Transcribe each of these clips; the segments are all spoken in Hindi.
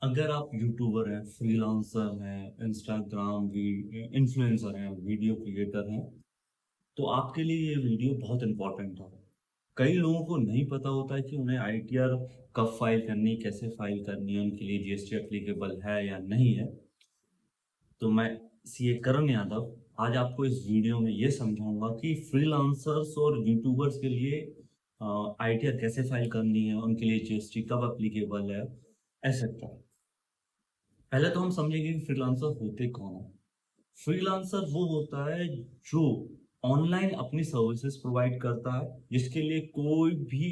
अगर आप यूट्यूबर हैं, फ्रीलांसर हैं, इंस्टाग्राम इन्फ्लुएंसर हैं, वीडियो क्रिएटर हैं, तो आपके लिए ये वीडियो बहुत इंपॉर्टेंट है। कई लोगों को नहीं पता होता है कि उन्हें आईटीआर कब फाइल करनी, कैसे फाइल करनी है, उनके लिए जीएसटी एप्लीकेबल है या नहीं है। तो मैं सीए करण यादव आज आपको इस वीडियो में ये समझाऊंगा कि फ्रीलांसर्स और यूट्यूबर्स के लिए आईटीआर कैसे फाइल करनी है, उनके लिए जीएसटी कब एप्लीकेबल है, एक्सेट्रा। पहले तो हम समझेंगे कि फ्रीलांसर होते कौन है। फ्रीलांसर वो होता है जो ऑनलाइन अपनी सर्विसेज प्रोवाइड करता है, जिसके लिए कोई भी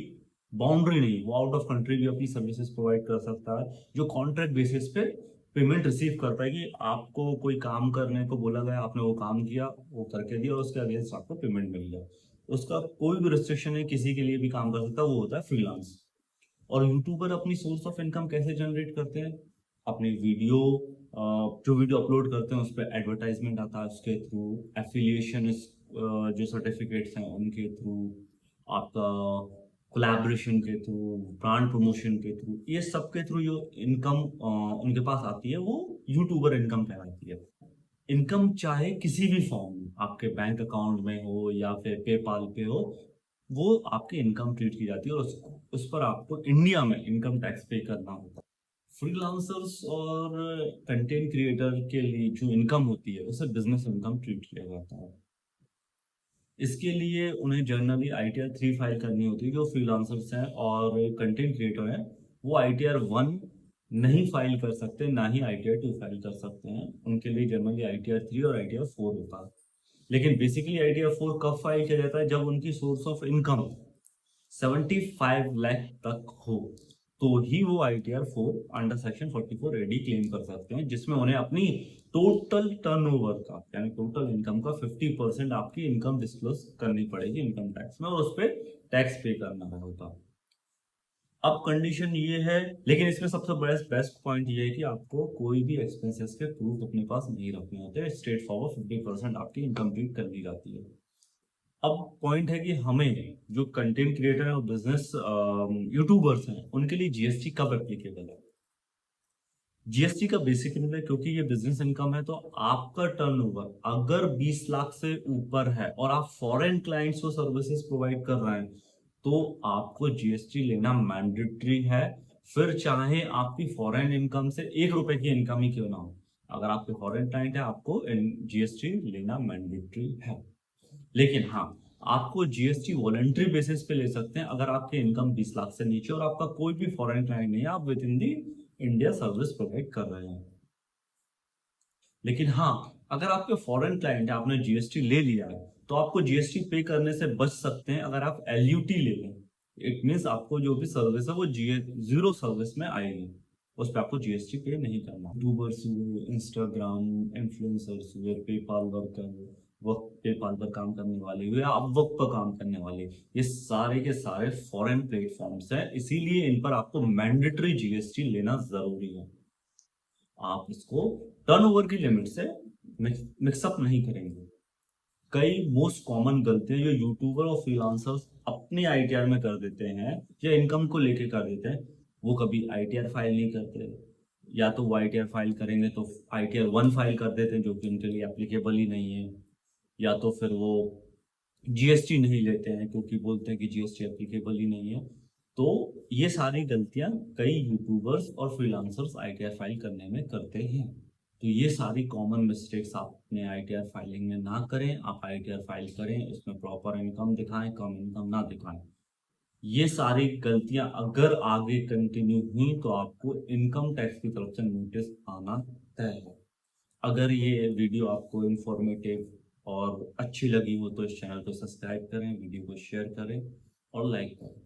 बाउंड्री नहीं, वो आउट ऑफ कंट्री भी अपनी सर्विसेज प्रोवाइड कर सकता है, जो कॉन्ट्रैक्ट बेसिस पे पेमेंट रिसीव करता है कि आपको कोई काम करने को बोला गया, आपने वो काम किया, वो करके दिया और उसके अगेंस्ट आपको पेमेंट मिल गया। उसका कोई भी रिस्ट्रिक्शन है, किसी के लिए भी काम कर सकता है, वो होता है फ्रीलांस। और यूट्यूबर अपनी सोर्स ऑफ इनकम कैसे जनरेट करते हैं? अपनी जो वीडियो अपलोड करते हैं उस पर एडवर्टाइजमेंट आता है, उसके थ्रू एफिलिएशन जो सर्टिफिकेट्स हैं उनके थ्रू, आपका कोलैबोरेशन के थ्रू, ब्रांड प्रमोशन के थ्रू, ये सब के थ्रू जो इनकम उनके पास आती है वो यूट्यूबर इनकम कहलाती है। इनकम चाहे किसी भी फॉर्म में, आपके बैंक अकाउंट में हो या फिर पेपाल पे हो, वो आपकी इनकम ट्रीट की जाती है और उस पर आपको इंडिया में इनकम टैक्स पे करना होता है। फ्रीलांसर्स और कंटेंट क्रिएटर के लिए जो इनकम होती है उसे बिजनेस इनकम ट्रीट किया जाता है। इसके लिए उन्हें जनरली आईटीआर 3 फाइल करनी होती है। जो फ्रीलांसर्स हैं और कंटेंट क्रिएटर हैं, वो आईटीआर 1 नहीं फाइल कर सकते, ना ही आईटीआर 2 फाइल कर सकते हैं। उनके लिए जनरली आईटीआर 3 और आईटीआर 4 होता है। लेकिन बेसिकली आईटीआर 4 कब फाइल किया जाता है? जब उनकी सोर्स ऑफ इनकम 75 लाख तक हो, तो ही वो ITR 4 under section 44 AD claim कर सकते हैं, जिसमें उन्हें अपनी टोटल टर्नओवर का यानी टोटल इनकम का 50% आपकी इनकम डिस्क्लोज करनी पड़ेगी इनकम टैक्स में, और उस पर टैक्स पे करना होता। अब कंडीशन ये है, लेकिन इसमें सबसे बेस्ट बेस्ट पॉइंट ये है कि आपको कोई भी एक्सपेंसेस के प्रूफ अपने पास नहीं रखने होते, स्ट्रेट फॉरवर्ड 50% आपकी इनकम ट्रीट कर दी जाती है। अब पॉइंट है कि हमें जो कंटेंट क्रिएटर है और बिजनेस यूट्यूबर्स हैं, उनके लिए जीएसटी कब एप्लीकेबल है? जीएसटी का बेसिक रूल है, क्योंकि ये बिजनेस इनकम है, तो आपका टर्नओवर अगर 20 लाख से ऊपर है और आप फॉरेन क्लाइंट्स को सर्विसेज प्रोवाइड कर रहे हैं, तो आपको जीएसटी लेना मैंडेटरी है। फिर चाहे आपकी फॉरेन इनकम से 1 रुपए की इनकम ही क्यों ना हो, अगर आपके फॉरेन क्लाइंट है, आपको जीएसटी लेना मैंडेटरी है। लेकिन हाँ, आपको जीएसटी वॉलंटरी बेसिस पे ले सकते हैं अगर आपकी इनकम 20 लाख से नीचे और आपका कोई भी फॉरेन क्लाइंट नहीं है, आप with in the India service provide कर रहे हैं। लेकिन हाँ, अगर आपके फॉरेन क्लाइंट है, आपने जीएसटी ले लिया है, तो आपको जीएसटी पे करने से बच सकते हैं अगर आप एलयूटी ले लें। इट मीन्स आपको जो भी सर्विस है वो जीरो सर्विस में आएगी, उस पर आपको जीएसटी पे नहीं करना। यूट्यूबर्स हुए, इंस्टाग्राम इन्फ्लुएंसर्स हुए, पेपाल वर्कर, वक्त पेपाल पर काम करने वाले हुए, आप वक्त पर काम करने वाले, ये सारे के सारे फॉरेन प्लेटफॉर्म्स हैं, इसीलिए इन पर आपको मैंडेटरी जीएसटी लेना जरूरी है। आप इसको टर्नओवर की लिमिट से मिक्सअप नहीं करेंगे। कई मोस्ट कॉमन गलतियां जो यूट्यूबर और फ्रीलांसर्स अपने आईटीआर में कर देते हैं या इनकम को लेके कर देते हैं, वो कभी आईटीआर फाइल नहीं करते, या तो वो आईटीआर फाइल करेंगे तो आईटीआर 1 फाइल कर देते हैं, जो कि उनके लिए एप्लीकेबल ही नहीं है, या तो फिर वो जीएसटी नहीं लेते हैं क्योंकि बोलते हैं कि जीएसटी एप्लीकेबल ही नहीं है। तो ये सारी गलतियां कई यूट्यूबर्स और फ्रीलांसर्स आईटीआर फाइल करने में करते हैं। तो ये सारी कॉमन मिस्टेक्स आप अपने आईटीआर फाइलिंग में ना करें। आप आईटीआर फाइल करें, उसमें प्रॉपर इनकम दिखाएं, कम इनकम ना दिखाएं। ये सारी गलतियां अगर आगे कंटिन्यू हुई तो आपको इनकम टैक्स की तरफ से नोटिस आना तय है। अगर ये वीडियो आपको इंफॉर्मेटिव और अच्छी लगी हो तो इस चैनल को सब्सक्राइब करें, वीडियो को शेयर करें और लाइक करें।